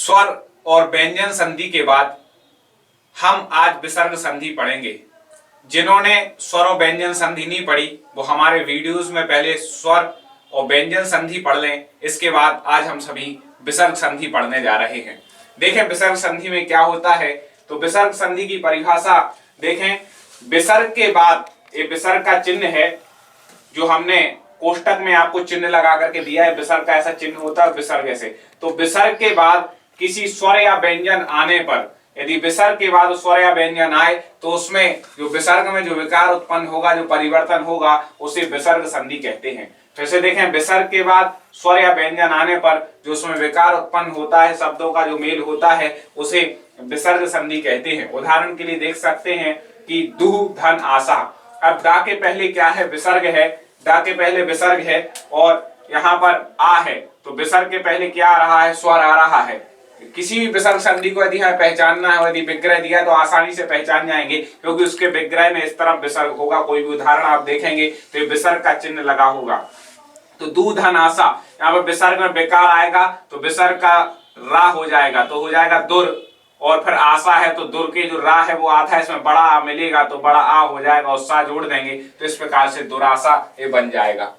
स्वर और व्यंजन संधि के बाद हम आज विसर्ग संधि पढ़ेंगे। जिन्होंने स्वर और व्यंजन संधि नहीं पढ़ी वो हमारे वीडियोस में पहले स्वर और व्यंजन संधि पढ़ लें। इसके बाद आज हम सभी विसर्ग संधि पढ़ने जा रहे हैं। देखें विसर्ग संधि में क्या होता है। तो विसर्ग संधि की परिभाषा देखें। विसर्ग के बाद ये विसर्ग का चिन्ह है जो हमने कोष्टक में आपको चिन्ह लगा करके दिया है। विसर्ग का ऐसा चिन्ह होता है विसर्ग ऐसे। तो विसर्ग के बाद किसी स्वर या व्यंजन आने पर, यदि विसर्ग के बाद स्वर या व्यंजन आए तो उसमें जो विसर्ग में जो विकार उत्पन्न होगा, जो परिवर्तन होगा, उसे विसर्ग संधि कहते हैं। फिर से देखें, विसर्ग के बाद स्वर या व्यंजन आने पर जो उसमें विकार उत्पन्न होता है, शब्दों का जो मेल होता है, उसे विसर्ग संधि कहते हैं। उदाहरण के लिए देख सकते हैं कि दु धन आशा। अब दा के पहले क्या है? विसर्ग है। दा के पहले विसर्ग है और यहाँ पर आ है, तो विसर्ग के पहले क्या आ रहा है? स्वर आ रहा है। किसी भी विसर्ग संधि को यदि हमें पहचानना है, यदि विग्रह दिया तो आसानी से पहचान जाएंगे, क्योंकि उसके विग्रह में इस तरफ विसर्ग होगा। कोई भी उदाहरण आप देखेंगे तो विसर्ग का चिन्ह लगा होगा। तो दू धन आशा, यहाँ पर विसर्ग में विकार आएगा तो विसर्ग का रा हो जाएगा, तो हो जाएगा दुर। और फिर आशा है तो दुर के जो रा है वो आधा है, इसमें बड़ा आ मिलेगा तो बड़ा आ हो जाएगा और सा जोड़ देंगे तो इस प्रकार से दुराशा ये बन जाएगा।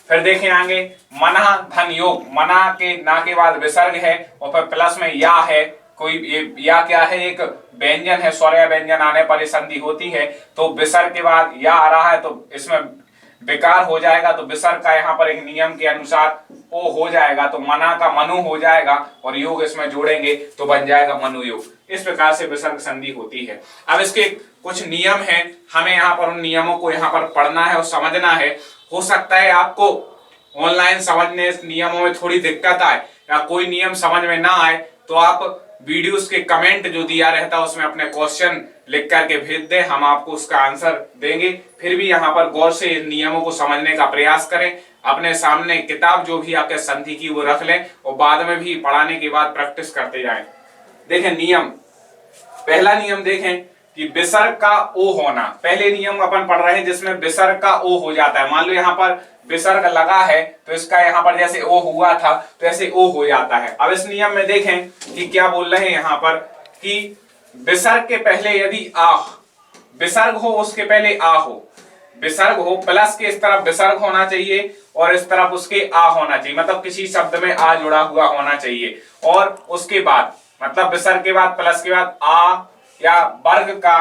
फिर देखें आगे, मना धन योग। मना के ना के बाद विसर्ग है और फिर प्लस में या है। कोई ये या क्या है? एक व्यंजन है। स्वर या व्यंजन आने पर ये संधि होती है। तो विसर्ग के बाद या आ रहा है तो इसमें विकार हो जाएगा, तो विसर्ग का यहाँ पर एक नियम के अनुसार ओ हो जाएगा, तो मना का मनु हो जाएगा और योग इसमें जोड़ेंगे तो बन जाएगा मनु योग। इस प्रकार से विसर्ग संधि होती है। अब इसके कुछ नियम हैं, हमें यहाँ पर उन नियमों को यहाँ पर पढ़ना है और समझना है। हो सकता है आपको ऑनलाइन समझने नियमों में थोड़ी दिक्कत आए या कोई नियम समझ में ना आए, तो आप वीडियोस के कमेंट जो दिया रहता है उसमें अपने क्वेश्चन लिख करके भेज दें, हम आपको उसका आंसर देंगे। फिर भी यहाँ पर गौर से नियमों को समझने का प्रयास करें। अपने सामने किताब जो भी आपके संधि की वो रख लें और बाद में भी पढ़ाने के बाद प्रैक्टिस करते जाएं। देखें नियम, पहला नियम देखें कि विसर्ग का ओ होना। पहले नियम अपन पढ़ रहे हैं जिसमें विसर्ग का ओ हो जाता है। मान लो यहाँ पर विसर्ग लगा है तो इसका यहाँ पर जैसे ओ हुआ था तो ऐसे ओ हो जाता है। अब इस नियम में देखें कि क्या बोल रहे हैं यहाँ पर कि विसर्ग के पहले यदि आ, विसर्ग हो उसके पहले आ हो, विसर्ग हो प्लस के इस तरफ विसर्ग होना चाहिए और इस तरफ उसके आ होना चाहिए, मतलब किसी शब्द में आ जुड़ा हुआ होना चाहिए। और उसके बाद मतलब विसर्ग के बाद प्लस के बाद आ या वर्ग का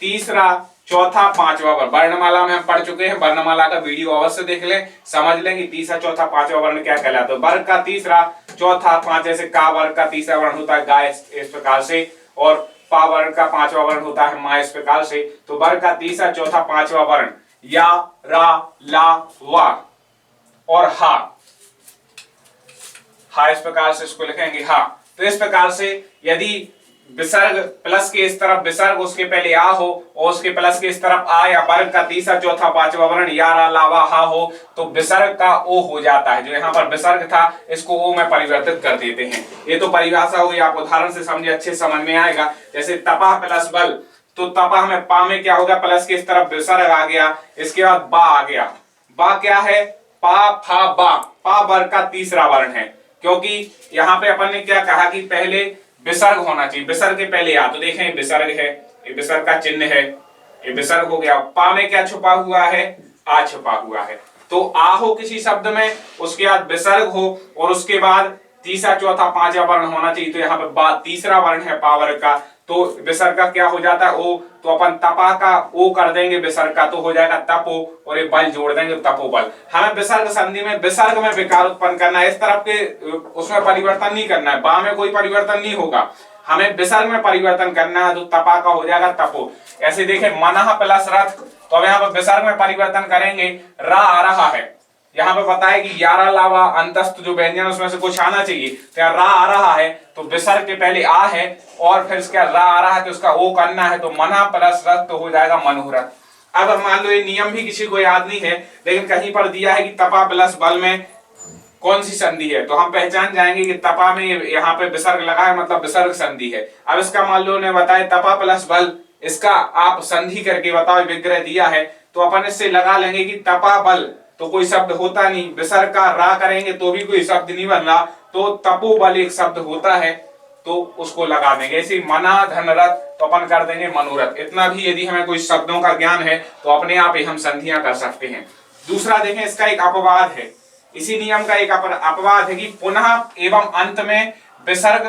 तीसरा चौथा पांचवा वर्ण। वर्णमाला में हम पढ़ चुके हैं, वर्णमाला का वीडियो अवश्य देख लें, समझ लें कि तीसरा चौथा पांचवा वर्ण क्या कहलाता है। वर्ग का तीसरा चौथा पांच, जैसे का वर्ग का तीसरा वर्ण होता है गाय इस प्रकार से, और पा वर्ग का पांचवा वर्ण होता है माँ इस प्रकार से। तो वर्ग का तीसरा चौथा पांचवा वर्ण या, रा, ला, वा और हा, हा इस प्रकार से इसको लिखेंगे हा। तो इस प्रकार से यदि विसर्ग प्लस के इस तरफ विसर्ग उसके पहले आ हो और उसके प्लस के इस तरफ आ या वर्ग का तीसरा चौथा पांचवा वर्ण या, रा, ला, वा, हा हो तो विसर्ग का ओ हो जाता है। जो यहाँ पर विसर्ग था इसको ओ में परिवर्तित कर देते हैं। ये तो परिभाषा हुई, आप उदाहरण से समझे अच्छे समझ में आएगा। जैसे तपा प्लस बल, तो तपा में पा में क्या होगा? प्लस के इस तरफ विसर्ग आ गया, इसके बाद बा आ गया। बा क्या है? पा फा बा। पा वर्ग का तीसरा वर्ण है, क्योंकि यहाँ पे अपन ने क्या कहा कि पहले विसर्ग होना चाहिए। विसर्ग के पहले आ, तो देखें विसर्ग है, ये विसर्ग का चिन्ह है, ये विसर्ग हो गया। पा में क्या छुपा हुआ है? आ छुपा हुआ है। तो आ हो किसी शब्द में, उसके बाद विसर्ग हो और उसके बाद तीसरा चौथा पांचवा वर्ण होना चाहिए। तो यहाँ पे बा तीसरा वर्ण है पा वर्ग का, तो विसर्ग का क्या हो जाता है? ओ। तो अपन तपा का ओ कर देंगे विसर्ग का, तो हो जाएगा तपो, और ये बल जोड़ देंगे तपोबल। हमें विसर्ग संधि में विसर्ग में विकार उत्पन्न करना है, इस तरफ के उसमें परिवर्तन नहीं करना है। बा में कोई परिवर्तन नहीं होगा, हमें विसर्ग में परिवर्तन करना है, तो तपा का हो जाएगा तपो। ऐसे देखें मनः प्लस रथ, तो अब यहाँ पर विसर्ग में परिवर्तन करेंगे, रा आ रहा है। यहाँ पे बताया कि यारा लावा अंतस्थ जो व्यंजन उसमें से कुछ आना चाहिए, तो रा आ रहा है तो विसर्ग के पहले आ है और फिर इसका रा आ रहा है तो उसका ओ करना है, तो मना प्लस रथ तो हो जाएगा मनोरथ। अब मान लो ये नियम भी किसी को याद नहीं है, लेकिन कहीं पर दिया है कि तपा प्लस बल में कौन सी संधि है, तो हम पहचान जाएंगे कि तपा में यहाँ पे विसर्ग लगा है, मतलब विसर्ग संधि है। अब इसका मान लो ने बताया तपा प्लस बल, इसका आप संधि करके बताओ, विग्रह दिया है तो अपन इससे लगा लेंगे कि तपा बल तो कोई शब्द होता नहीं, विसर्ग का रा करेंगे तो भी कोई शब्द नहीं बन रहा, तो तपोबल एक शब्द होता है। तो उसको लगा देंगे। ऐसे मना धनरथ तो अपन कर देंगे मनोरथ। इतना भी यदि हमें कोई शब्दों का ज्ञान है तो अपने आप ही हम संधियां कर सकते हैं। दूसरा देखें, इसका एक अपवाद है, इसी नियम का एक अपवाद है कि पुनः एवं अंत में विसर्ग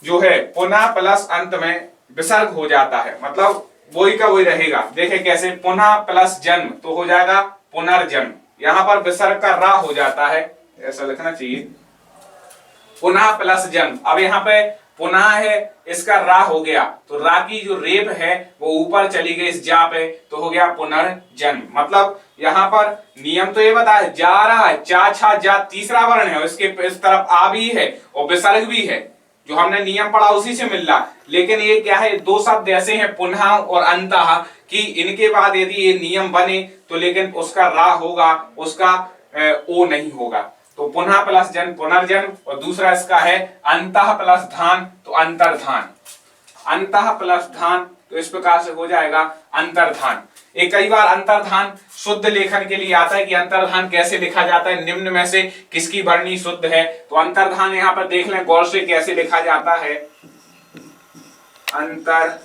जो है, पुनः प्लस अंत में विसर्ग हो जाता है, मतलब वही का वही रहेगा। देखें कैसे, पुनः प्लस जन्म तो हो जाएगा पुनर्जन्म, यहां पर विसर्ग का रा हो जाता है, ऐसा लिखना चाहिए, पुनः प्लस जन्म। अब यहाँ पे पुनः है, इसका रा हो गया तो रा की जो रेप है वो ऊपर चली गई इस जा पे, तो हो गया पुनर्जन्म। मतलब यहाँ पर नियम तो ये बताया, जा रहा है, चा छा जा तीसरा वर्ण है, इसके इस तरफ आ भी है और विसर्ग भी है, जो हमने नियम पढ़ा उसी से मिल रहा। लेकिन ये क्या है, दो शब्द ऐसे हैं पुनः और अंतः कि इनके बाद यदि ये नियम बने तो लेकिन उसका रा होगा, उसका ओ नहीं होगा। तो पुनः प्लस जन्म पुनर्जन्म, और दूसरा इसका है अंतः प्लस धान तो अंतर्धान, अंतः प्लस धान तो इस प्रकार से हो जाएगा अंतर्धान। एक कई बार अंतर्धान शुद्ध लेखन के लिए आता है कि अंतर्धान कैसे लिखा जाता है, निम्न में से किसकी वर्णी शुद्ध है। तो अंतर्धान यहाँ पर देख लें गौर से कैसे लिखा जाता है, अंतर्धान,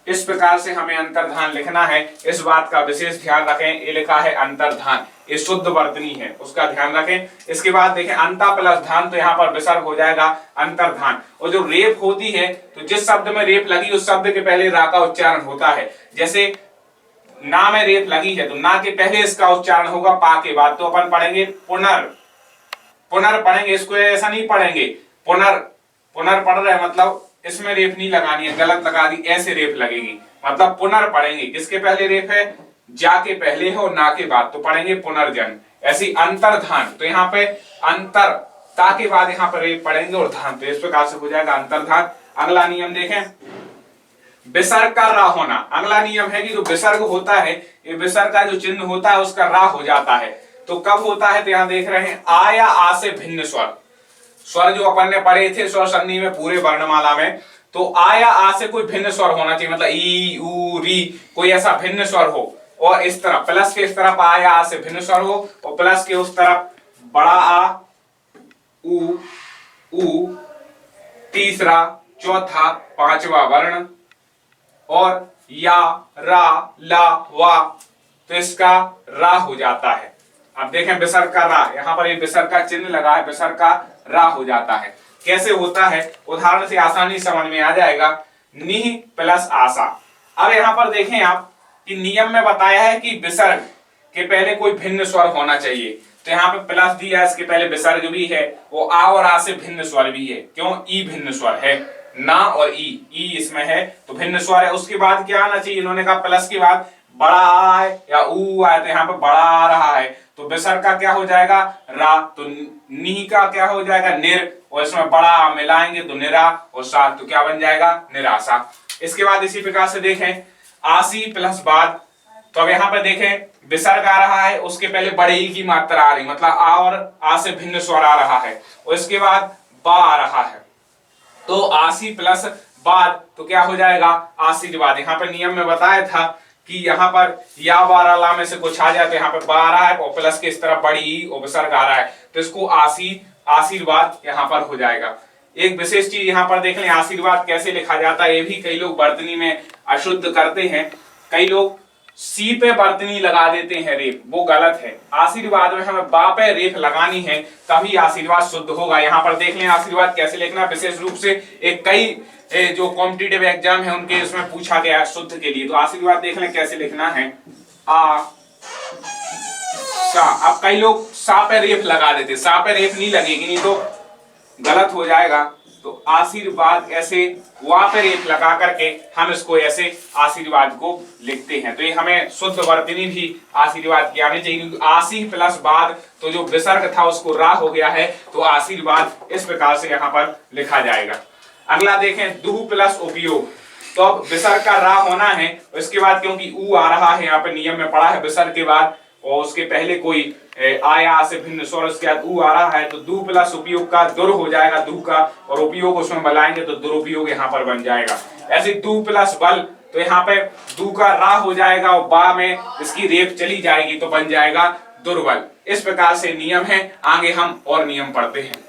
इस प्रकार से हमें अंतर्धान लिखना है। इस बात का विशेष ध्यान रखें, ये लिखा है अंतर्धान, ये शुद्ध वर्तनी है, उसका ध्यान रखें। इसके बाद देखें अंता प्लस धान तो यहाँ पर विसर्ग हो जाएगा अंतर्धान। और जो रेप होती है तो जिस शब्द में रेप लगी उस शब्द के पहले रा का उच्चारण होता है। जैसे ना में रेप लगी है तो ना के पहले इसका उच्चारण होगा पा के बाद, तो अपन पढ़ेंगे पुनर, पुनर पढ़ेंगे, इसको ऐसा नहीं पढ़ेंगे पुनर, पुनर पढ़ रहे मतलब इसमें रेप नहीं लगानी है, गलत लगा दी, ऐसे रेप लगेगी, मतलब पुनर पढ़ेंगे। किसके पहले रेप है, जा के पहले है और ना के बाद, तो पढ़ेंगे पुनर्जन्म। ऐसी अंतर्धान तो यहाँ पे अंतर ता के बाद यहाँ पर रेप पढ़ेंगे और धान, तो इस प्रकार से हो जाएगा अंतर्धान। अगला नियम देखें, विसर्ग का रा होना। अगला नियम है कि जो विसर्ग होता है, ये विसर्ग का जो चिन्ह होता है उसका रा हो जाता है। तो कब होता है, तो यहाँ देख रहे हैं आ या आ से भिन्न स्वर, स्वर जो अपन ने पढ़े थे स्वर संधि में पूरे वर्णमाला में, तो आ या आ से कोई भिन्न स्वर होना चाहिए, मतलब ई ऊ री कोई ऐसा भिन्न स्वर हो, और इस तरफ प्लस के इस तरफ आ या आ से भिन्न स्वर हो, और प्लस के उस तरफ बड़ा आ ऊ ऊ तीसरा चौथा पांचवा वर्ण, और या रा ला वा तो इसका रा हो जाता है। अब देखें विसर्ग का रा, यहाँ पर ये विसर्ग का चिन्ह लगा है, विसर्ग का रा हो जाता है। कैसे होता है, उदाहरण से आसानी समझ में आ जाएगा, निह प्लस आशा। अब यहाँ पर देखें आप कि नियम में बताया है कि विसर्ग के पहले कोई भिन्न स्वर होना चाहिए, तो यहाँ पे प्लस दिया, इसके पहले विसर्ग भी है, वो आ और आ से भिन्न स्वर भी है, क्यों, ई भिन्न स्वर है, ना और ई इसमें है तो भिन्न स्वर है। उसके बाद क्या आना चाहिए, इन्होंने कहा प्लस के बाद बड़ा आ है या ऊ आए, तो यहाँ पे बड़ा आ रहा है तो विसर्ग का क्या हो जाएगा, रा, तो नी का क्या हो जाएगा, निर, और इसमें बड़ा मिलाएंगे तो निरा, और सा तो क्या बन जाएगा, निराशा। इसके बाद इसी प्रकार से देखें आसी प्लस बाद, तो अब यहाँ पे देखें विसर्ग आ रहा है, उसके पहले बड़े ई की मात्रा आ रही, मतलब आ और आ से भिन्न स्वर आ रहा है, और इसके बाद बा आ रहा है, तो आसी प्लस बाद तो क्या हो जाएगा, आशीर्वाद। यहाँ पे नियम में बताया था कि यहाँ पर या बारह ला में से कुछ आ जाए तो यहाँ पे बा आ रहा है, और प्लस के इस तरफ बड़ी ई और विसर्ग आ रहा है, तो इसको आशीर्वाद यहाँ पर हो जाएगा। एक विशेष चीज यहाँ पर देख लें, आशीर्वाद कैसे लिखा जाता है, ये भी कई लोग वर्तनी में अशुद्ध करते हैं। कई लोग सी पे वर्तनी लगा देते हैं रेप, वो गलत है। आशीर्वाद में हमें बा पे रेप लगानी है, तभी आशीर्वाद शुद्ध होगा। यहाँ पर देख लें आशीर्वाद कैसे लिखना, विशेष रूप से एक कई जो कॉम्पिटिटिव एग्जाम है उनके उसमें पूछा गया है शुद्ध के लिए। तो आशीर्वाद देख लें कैसे लिखना है, आ सा। अब कई लोग सा पे रेप लगा देते, सा पे रेप नहीं लगेगी, नहीं तो गलत हो जाएगा। तो आशीर्वाद ऐसे वहां पे रेप लगा करके हम इसको ऐसे आशीर्वाद को लिखते हैं। तो ये हमें शुद्ध वर्तनी भी आशीर्वाद की आनी चाहिए, क्योंकि आशी प्लस बाद तो जो विसर्ग था उसको रा हो गया है, तो आशीर्वाद इस प्रकार से यहाँ पर लिखा जाएगा। अगला देखें दुह प्लस उपयोग, तो अब विसर्ग का रा होना है, इसके बाद क्योंकि ऊ आ रहा है, यहाँ पे नियम में पड़ा है विसर्ग के बाद और उसके पहले कोई आया से भिन्न स्वर, उसके बाद ऊ आ रहा है, तो दू प्लस उपयोग का दुर हो जाएगा, दू का, और उपयोग उसमें मिलाएंगे तो दुरुपयोग यहाँ पर बन जाएगा। ऐसे दू प्लस बल, तो यहाँ पे दू का रा हो जाएगा और बा में इसकी रेप चली जाएगी तो बन जाएगा दुर्बल। इस प्रकार से नियम है। आगे हम और नियम पढ़ते हैं।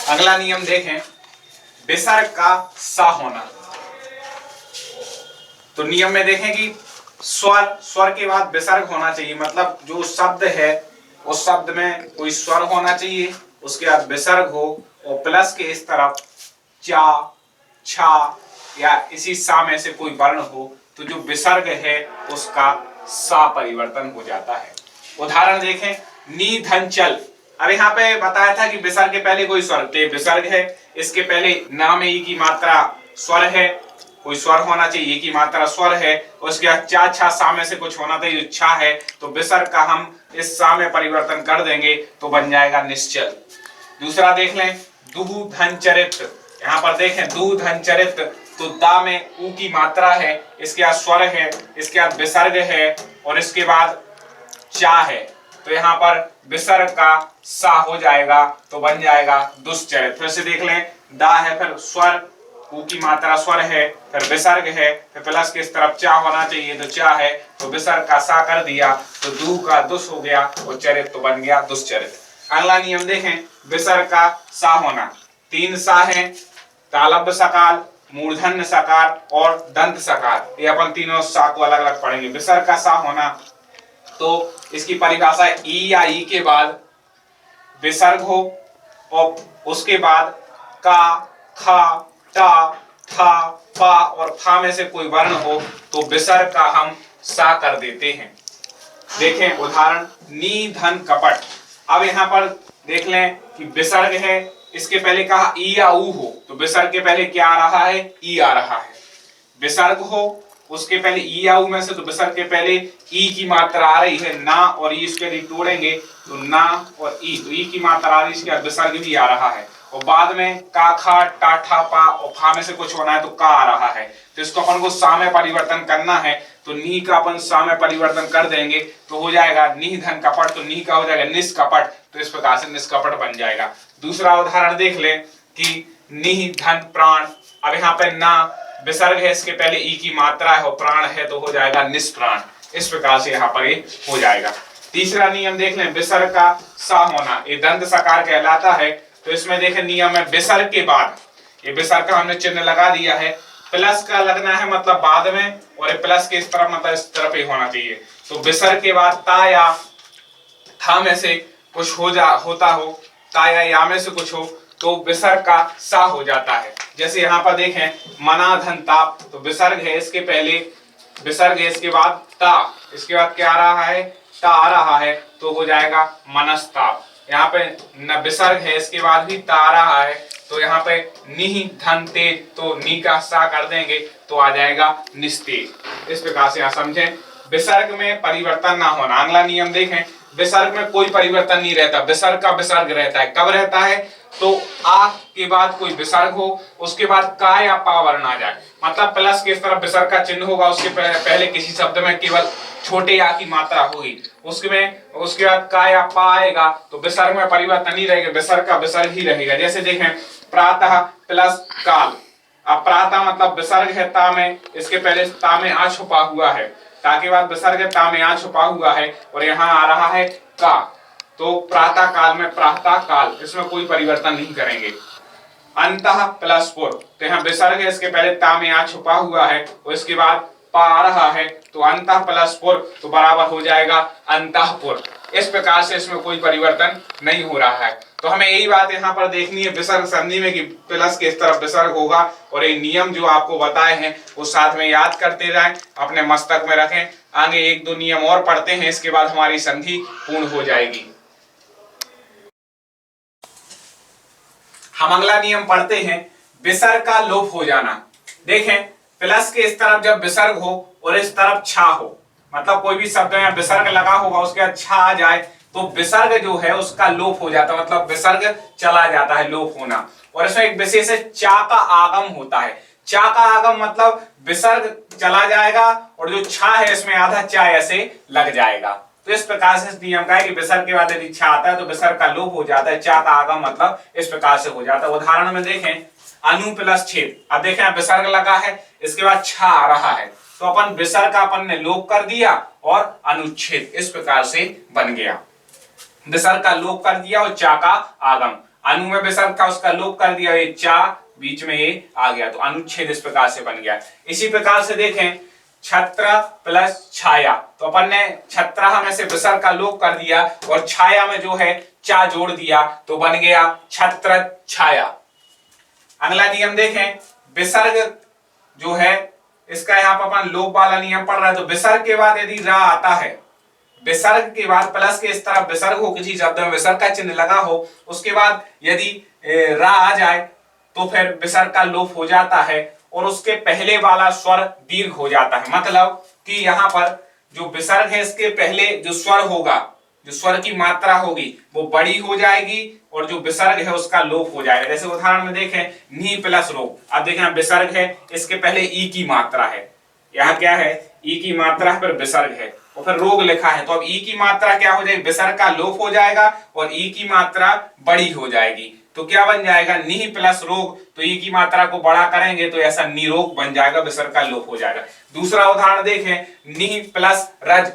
अगला नियम देखें, विसर्ग का सा होना। तो नियम में देखें कि स्वर के बाद विसर्ग होना चाहिए, मतलब जो शब्द है उस शब्द में कोई स्वर होना चाहिए, उसके बाद विसर्ग हो और प्लस के इस तरफ चा, छा या इसी सा में से कोई वर्ण हो तो जो विसर्ग है उसका सा परिवर्तन हो जाता है। उदाहरण देखें, नी धन चल। अब यहाँ पे बताया था कि विसर्ग के पहले कोई स्वर, ते विसर्ग है, इसके पहले ना में ई की मात्रा स्वर है, कोई स्वर होना चाहिए, ई की मात्रा स्वर है, उसके बाद चा छा सा में से कुछ होना चाहिए, छा है, तो विसर्ग का हम इस सा में परिवर्तन कर देंगे तो बन जाएगा निश्चल। दूसरा देख लें, दुहु धन चरित्र। यहाँ पर देखें दु धन चरित्र, तो दा में ऊ की मात्रा है, इसके बाद स्वर है, इसके बाद विसर्ग है और इसके बाद चा है, तो यहाँ पर विसर्ग का सा हो जाएगा तो बन जाएगा दुश्चरित। फिर से देख लें, दा है, फिर स्वर, ऊ की मात्रा स्वर है, फिर विसर्ग है, फिर प्लस के इस तरफ चा होना चाहिए तो चा है, तो विसर्ग का सा कर दिया तो दू का दुष हो गया और चरित तो बन गया दुश्चरित। अगला नियम देखें, विसर्ग का सा होना। 3 सा है, तालव्य सकाल, मूर्धन्य सकार और दंत सकार। ये अपन तीनों सा को अलग अलग पढ़ेंगे। विसर्ग का सा होना तो इसकी परिभाषा ई या ई के बाद विसर्ग हो और उसके बाद का, खा, टा, था, पा और फा में से कोई वर्ण हो तो विसर्ग का हम सा कर देते हैं। देखें उदाहरण, नी धन कपट। अब यहाँ पर देख लें कि विसर्ग है, इसके पहले कहा ई या ऊ हो तो विसर्ग के पहले क्या आ रहा है, ई आ रहा है। विसर्ग हो उसके पहले ई या ऊ में से तो विसर्ग के पहले ई की मात्रा आ रही है, ना और ई इसके लिए तोड़ेंगे तो ना और ई, तो ई की मात्रा आ रही है, इसके बाद विसर्ग भी आ रहा है और बाद में का, खा, टा, ठा, पा और फा में से कुछ होना है तो का आ रहा है, तो इसको अपन को सा में परिवर्तन करना है तो नी का अपन सा में परिवर्तन कर देंगे तो हो जाएगा नी धन कपट, तो नी का हो जाएगा निष्कपट, तो इस प्रकार से निष्कपट बन जाएगा। दूसरा उदाहरण देख लें कि नी धन प्राण। अब यहाँ पे ना विसर्ग है, इसके पहले ई की मात्रा है और प्राण है तो हो जाएगा निष्प्राण। इस प्रकार से यहाँ पर ये हो जाएगा। तीसरा नियम देख लें, विसर्ग का सा होना, ये दंत सकार कहलाता है। तो इसमें देखें नियम है, विसर्ग के बाद ये विसर्ग का हमने चिन्ह लगा दिया है, प्लस का लगना है मतलब बाद में, और ये प्लस के इस तरफ मतलब इस तरफ ही होना चाहिए। तो विसर्ग के बाद ता या था में से कुछ होता हो, ता या में से कुछ हो तो विसर्ग का सा हो जाता है। जैसे यहाँ पर देखें, मना धन ताप, तो विसर्ग है, इसके पहले विसर्ग है, इसके बाद ता, इसके बाद क्या आ रहा है, ता आ रहा है तो हो जाएगा मनस्ताप। यहाँ पे न विसर्ग है, इसके बाद भी ता आ रहा है तो यहाँ पे नि धन तेज, तो नी का सा कर देंगे तो आ जाएगा निस्तेज। इस प्रकार से यहाँ समझें, विसर्ग में परिवर्तन ना होना। अगला नियम देखें, विसर्ग में कोई परिवर्तन नहीं रहता, विसर्ग का विसर्ग रहता है। कब रहता है, तो आ के बाद कोई विसर्ग हो, उसके बाद का या पा वर्ण आ जाए, मतलब प्लस के इस तरफ विसर्ग का चिन्ह होगा, उसके पहले किसी शब्द में केवल छोटे आ की मात्रा होगी, उसके बाद का या पा आएगा तो विसर्ग में परिवर्तन नहीं रहेगा, विसर्ग का विसर्ग ही रहेगा। जैसे देखें, प्रातः प्लस काल। अब प्रातः मतलब विसर्ग है ता में, इसके पहले ता में आ छुपा हुआ है, ता के बाद विसर्ग है, ता में आ छुपा हुआ है और यहाँ आ रहा है का, तो प्रातः काल में प्रातः काल, इसमें कोई परिवर्तन नहीं करेंगे। अंतः प्लस पुर, तो यहाँ विसर्ग है, इसके पहले ता में आ छुपा हुआ है और इसके बाद पा आ रहा है तो अंतः प्लस पुर तो बराबर हो जाएगा अंतःपुर। इस प्रकार से इसमें कोई परिवर्तन नहीं हो रहा है। तो हमें यही बात यहाँ पर देखनी है विसर्ग संधि में कि प्लस के इस तरफ विसर्ग होगा, और ये नियम जो आपको बताए हैं वो साथ में याद करते जाएं, अपने मस्तक में रखें। आगे 1-2 नियम और पढ़ते हैं, इसके बाद हमारी संधि पूर्ण हो जाएगी। हम अगला नियम पढ़ते हैं, विसर्ग का लोप हो जाना। देखें, प्लस के इस तरफ जब विसर्ग हो और इस तरफ छा हो, मतलब कोई भी शब्द में विसर्ग लगा होगा उसके बाद छा आ जाए तो विसर्ग जो है उसका लोप हो जाता है, मतलब विसर्ग चला जाता है, लोप होना। और इसमें एक विशेष है, चा का आगम होता है। चा का आगम मतलब विसर्ग चला जाएगा और जो छा है इसमें आधा चा ऐसे लग जाएगा। तो इस प्रकार से इस नियम का है कि विसर्ग के बाद यदि छा आता है तो विसर्ग का लोप हो जाता है, चा का आगम मतलब इस प्रकार से हो जाता है। उदाहरण में देखें अनु प्लस छेद, अब देखें विसर्ग लगा है, इसके बाद छा आ रहा है, तो अपन विसर्ग का अपन ने लोप कर दिया और अनुच्छेद इस प्रकार से बन गया। विसर्ग का लोप कर दिया और चा का आगम, अनु में विसर्ग का उसका लोप कर दिया, ये चा बीच में ये आ गया, तो अनुच्छेद इस प्रकार से बन गया। इसी प्रकार से देखें छत्र प्लस छाया, तो अपन ने छत्र में से विसर्ग का लोप कर दिया और छाया में जो है चा जोड़ दिया, तो बन गया छत्र छाया। अगला नियम देखें विसर्ग जो है इसका यहाँ पर अपन लोप वाला नियम पढ़ रहे हैं, तो विसर्ग के बाद यदि रा आता है, विसर्ग के बाद प्लस के इस तरफ विसर्ग हो, किसी शब्द में विसर्ग का चिन्ह लगा हो, उसके बाद यदि रा आ जाए तो फिर विसर्ग का लोप हो जाता है और उसके पहले वाला स्वर दीर्घ हो जाता है। मतलब कि यहाँ पर जो विसर्ग है इसके पहले जो स्वर होगा, जो स्वर की मात्रा होगी वो बड़ी हो जाएगी और जो विसर्ग है उसका लोप हो जाएगा। जैसे उदाहरण में देखें नी प्लस रो, अब देखें विसर्ग है, इसके पहले ई की मात्रा है, यहाँ क्या है ई की मात्रा पर विसर्ग है और फिर रोग लिखा है, तो अब ई की मात्रा क्या हो जाएगी, विसर्ग का लोप हो जाएगा और ई की मात्रा बड़ी हो जाएगी, तो क्या बन जाएगा नी प्लस रोग, तो ई की मात्रा को बड़ा करेंगे तो ऐसा निरोग बन जाएगा, विसर्ग का लोप हो जाएगा। दूसरा उदाहरण देखें नी प्लस रज,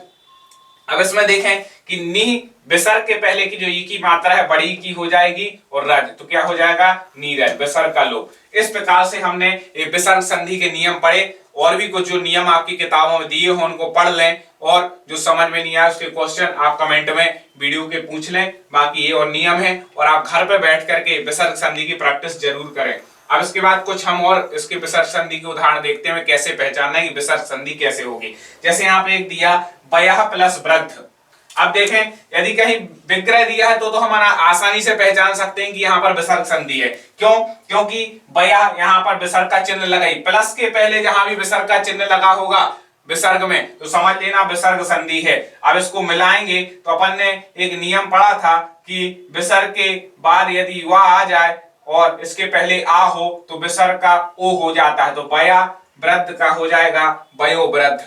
अब इसमें देखें कि नी विसर्ग के पहले की जो ई की मात्रा है बड़ी की हो जाएगी और रज, तो क्या हो जाएगा नीरज, विसर्ग का लोप। इस प्रकार से हमने विसर्ग संधि के नियम पढ़े, और भी कुछ जो नियम आपकी किताबों में दिए हो उनको पढ़ लें, और जो समझ में नहीं आया उसके क्वेश्चन आप कमेंट में वीडियो के पूछ लें। बाकी ये और नियम है और आप घर पे बैठ करके विसर्ग संधि की प्रैक्टिस जरूर करें। अब इसके बाद कुछ हम और इसके विसर्ग संधि के उदाहरण देखते हैं, कैसे पहचानना है कि विसर्ग संधि कैसे होगी। जैसे यहाँ पे एक दिया वयः प्लस वृद्ध, अब देखें यदि कहीं विग्रह दिया है तो हम आसानी से पहचान सकते हैं कि यहाँ पर विसर्ग संधि है। क्यों? क्योंकि वयः यहाँ पर विसर्ग का चिन्ह लगाई, प्लस के पहले जहां भी विसर्ग का चिन्ह लगा होगा विसर्ग में तो समझ लेना विसर्ग संधि है। अब इसको मिलाएंगे तो अपन ने एक नियम पढ़ा था कि विसर्ग के बाद यदि वा आ जाए और इसके पहले आ हो तो विसर्ग का ओ हो जाता है, तो वया वृद्ध का हो जाएगा वयो वृद्ध।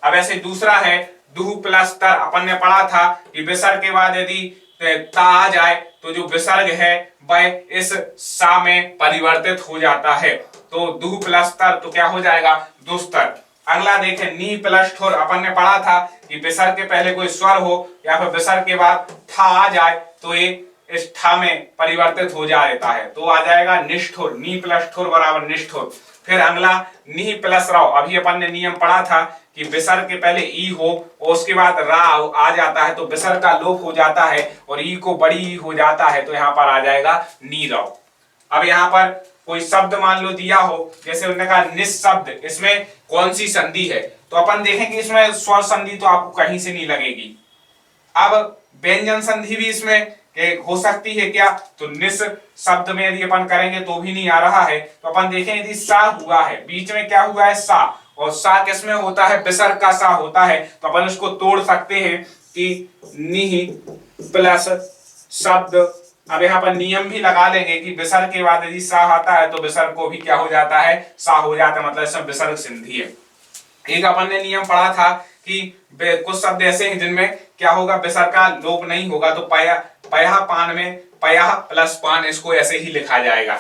अब ऐसे दूसरा है दुह प्लस तर, अपन ने पढ़ा था कि विसर्ग के बाद यदि ता आ जाए तो जो विसर्ग है वह इस सा में परिवर्तित हो जाता है, तो दुह प्लस तर तो क्या हो जाएगा दुस्तर। अगला देखें नी प्लस ठोर, अपन ने पढ़ा था कि विसर्ग के पहले कोई स्वर हो या फिर विसर्ग के बाद था आ जाए तो ये इस ठा में परिवर्तित हो जाता है, तो आ जाएगा निष्ठुर, नी प्लस ठुर बराबर निष्ठुर। फिर अगला नी प्लस राव, अभी अपन ने नियम पढ़ा था कि विसर्ग के पहले ई हो और उसके बाद राव आ जाता है तो विसर्ग का लोप हो जाता है और ई को बड़ी हो जाता है, तो यहाँ पर आ जाएगा नीरव। अब यहाँ पर कोई शब्द मान लो दिया हो, जैसे उन्होंने कहा निशब्द, इसमें कौन सी संधि है, तो अपन देखें कि इसमें स्वर संधि तो आपको कहीं से नहीं लगेगी। अब व्यंजन संधि भी इसमें हो सकती है क्या, तो निस शब्द में यदि अपन करेंगे तो भी नहीं आ रहा है, तो अपन देखें यदि सा हुआ है, बीच में क्या हुआ है सा, और सा किसमें होता है विसर्ग का सा होता है, तो अपन उसको तोड़ सकते हैं कि नि प्लस शब्द। अब यहाँ पर नियम भी लगा लेंगे कि विसर्ग के बाद यदि सा आता है तो विसर्ग को भी क्या हो जाता है सा हो जाता है, मतलब इसमें विसर्ग संधि है। एक अपन ने नियम पढ़ा था कि कुछ शब्द ऐसे हैं जिनमें क्या होगा विसर्ग का लोप नहीं होगा, तो पयः पान में पयः प्लस पान, इसको ऐसे ही लिखा जाएगा।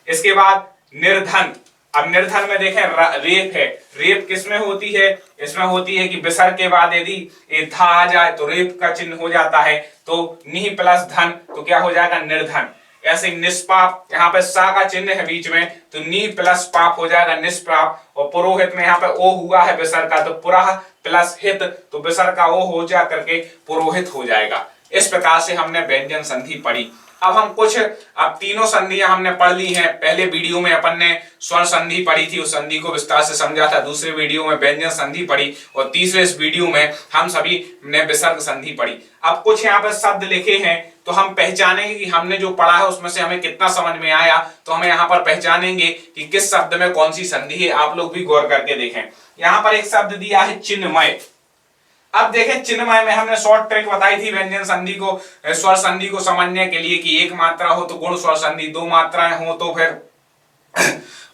इसके बाद निर्धन, अब निर्धन में देखें रेप है, रेप किसमें होती है, इसमें होती है कि विसर्ग के बाद यदि था आ जाए तो रेप का चिन्ह हो जाता है, तो नि प्लस धन तो क्या हो जाएगा निर्धन। ऐसे निष्पाप, यहाँ पे सा का चिन्ह है बीच में तो नी प्लस पाप हो जाएगा निष्पाप, और पुरोहित में यहाँ पे ओ हुआ है विसर्ग का तो पुरः प्लस हित, तो विसर्ग का ओ हो जा करके पुरोहित हो जाएगा। इस प्रकार से हमने व्यंजन संधि पढ़ी। अब हम कुछ अब तीनों संधियां हमने पढ़ ली हैं। पहले वीडियो में अपन ने स्वर संधि पढ़ी थी, उस संधि को विस्तार से समझा था, दूसरे वीडियो में व्यंजन संधि पढ़ी और तीसरे इस वीडियो में हम सभी ने विसर्ग संधि पढ़ी। अब कुछ यहाँ पर शब्द लिखे हैं तो हम पहचानेंगे कि हमने जो पढ़ा है उसमें से हमें कितना समझ में आया, तो हमें यहाँ पर पहचानेंगे कि किस शब्द में कौन सी संधि है। आप लोग भी गौर करके देखें। यहाँ पर एक शब्द दिया है चिन्मय। अब देखें चिन्मय में हमने शॉर्ट ट्रिक बताई थी व्यंजन संधि को स्वर संधि को समझने के लिए कि एक मात्रा हो तो गुण स्वर संधि, दो मात्राएं हो तो फिर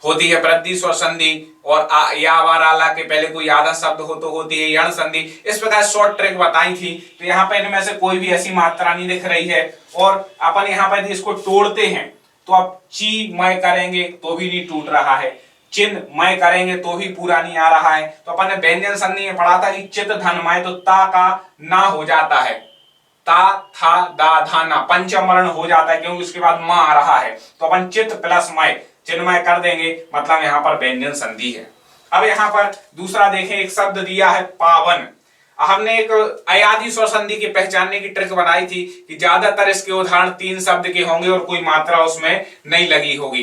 होती है वृद्धि स्वर संधि, और या व राला के पहले कोई आधा शब्द हो तो होती है यण संधि। इस प्रकार शॉर्ट ट्रिक बताई थी। तो यहाँ पे इनमें से कोई भी ऐसी मात्रा नहीं दिख रही है, और अपन यहाँ पे इसको तोड़ते हैं तो अब ची मय करेंगे तो भी नहीं टूट रहा है, चिन्ह मय करेंगे तो भी पूरा नहीं आ रहा है। तो अपन ने व्यंजन संधि में पढ़ा था कि चित धन मय, तो ता का ना हो जाता है, ता था दा धा ना पंचम वर्ण हो जाता है क्योंकि उसके बाद मां आ रहा है। तो अपन चित प्लस मय चिन्मय कर देंगे, मतलब यहाँ पर व्यंजन संधि है। अब यहाँ पर दूसरा देखें, एक शब्द दिया है पावन। हमने एक अयादी स्वर संधि की पहचानने की ट्रिक बनाई थी कि ज्यादातर इसके उदाहरण 3 शब्द के होंगे और कोई मात्रा उसमें नहीं लगी होगी,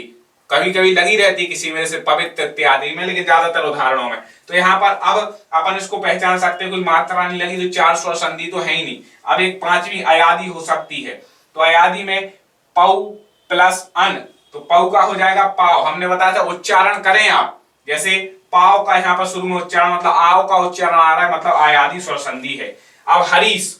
कभी कभी लगी रहती किसी में से पवित्र इत्यादि में, लेकिन ज्यादातर उदाहरणों में। तो यहाँ पर अब अपन इसको पहचान सकते हैं, कोई मात्रा नहीं लगी तो 4 स्वर संधि तो है ही नहीं। अब एक 5वीं अयादी हो सकती है, तो अयादी में पौ प्लस अन, तो पौ का हो जाएगा पाव। हमने बताया था उच्चारण करें आप, जैसे पाव का यहाँ पर शुरू में उच्चारण मतलब आओ का उच्चारण आ रहा है, मतलब अयादी स्वर संधि है। अब हरीश,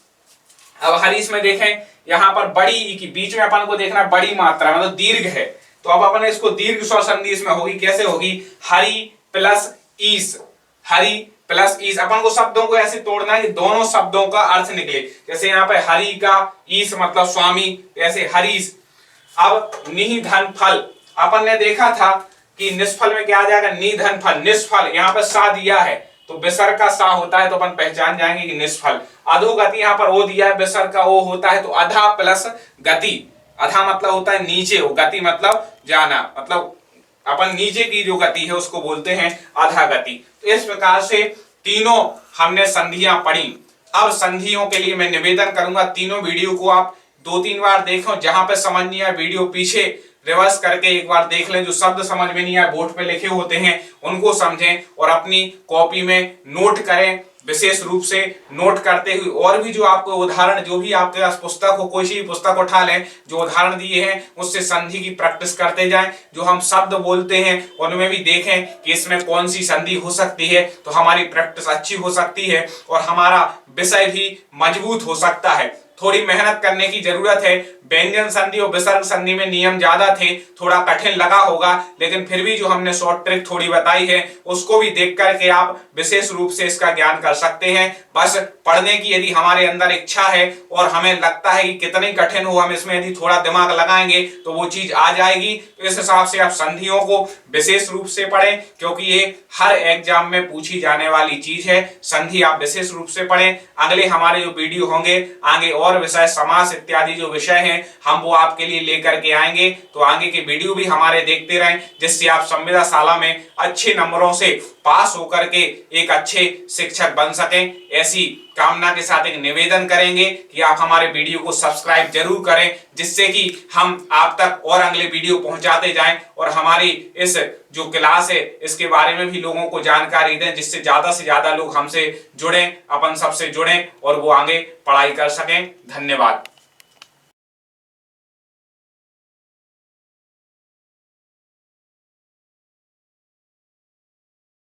अब हरीश में देखें यहाँ पर बड़ी ई की बीच में अपन को देखना बड़ी मात्रा मतलब दीर्घ है, तो अब अपन इसको दीर्घ स्वर संधि इसमें होगी, कैसे होगी, हरि प्लस ईस, हरि प्लस ईस। अपन को शब्दों को ऐसे तोड़ना है कि दोनों शब्दों का अर्थ निकले, जैसे यहाँ पे हरि का ईस मतलब स्वामी, ऐसे हरीश। अब निधन फल, अपन ने देखा था कि निष्फल में क्या आ जाएगा, निधन फल, निष्फल, यहाँ पर सा दिया है तो विसर्ग का सा होता है, तो अपन पहचान जाएंगे कि निष्फल। अधोगति यहाँ पर ओ दिया है, विसर्ग का ओ होता है, तो अधा प्लस गति, अधा मतलब होता है नीचे, हो गति मतलब जाना, मतलब अपन नीचे की जो गति है उसको बोलते हैं अधा गति। तो इस प्रकार से तीनों हमने संधियां पढ़ी। अब संधियों के लिए मैं निवेदन करूंगा तीनों वीडियो को आप 2-3 बार देखो, जहां पे समझ नहीं आया वीडियो पीछे रिवर्स करके एक बार देख लें, जो शब्द समझ में नहीं आए बोर्ड पे लिखे होते हैं उनको समझें और अपनी कॉपी में नोट करें, विशेष रूप से नोट करते हुए। और भी जो आपको उदाहरण, जो भी आपके पास पुस्तक हो, कोई सी भी पुस्तक उठा लें, जो उदाहरण दिए हैं उससे संधि की प्रैक्टिस करते जाएं। जो हम शब्द बोलते हैं उनमें भी देखें कि इसमें कौन सी संधि हो सकती है, तो हमारी प्रैक्टिस अच्छी हो सकती है और हमारा विषय भी मजबूत हो सकता है। थोड़ी मेहनत करने की जरूरत है। व्यंजन संधि और विसर्ग संधि में नियम ज्यादा थे, थोड़ा कठिन लगा होगा, लेकिन फिर भी जो हमने शॉर्ट ट्रिक थोड़ी बताई है उसको भी देख करके आप विशेष रूप से इसका ज्ञान कर सकते हैं। बस पढ़ने की यदि हमारे अंदर इच्छा है और हमें लगता है कि कितनी कठिन हो, हम इसमें यदि थोड़ा दिमाग लगाएंगे तो वो चीज आ जाएगी। तो इस हिसाब से आप संधियों को विशेष रूप से पढ़ें, क्योंकि ये हर एग्जाम में पूछी जाने वाली चीज है। संधि आप विशेष रूप से पढ़ें। अगले हमारे जो वीडियो होंगे आगे और विषय समास इत्यादि जो विषय हैं हम वो आपके लिए लेकर के आएंगे, तो आगे के वीडियो भी हमारे देखते रहें, जिससे आप संविदा शाला में अच्छे नंबरों से पास होकर के एक अच्छे शिक्षक बन सकें। ऐसी कामना के साथ एक निवेदन करेंगे कि आप हमारे वीडियो को सब्सक्राइब जरूर करें, जिससे कि हम आप तक और अगले वीडियो पहुंचाते जाएं और हमारी इस जो क्लास है इसके बारे में भी लोगों को जानकारी दें, जिससे ज्यादा से ज्यादा लोग हमसे जुड़ें, अपन सबसे जुड़ें और वो आगे पढ़ाई कर सकें। धन्यवाद।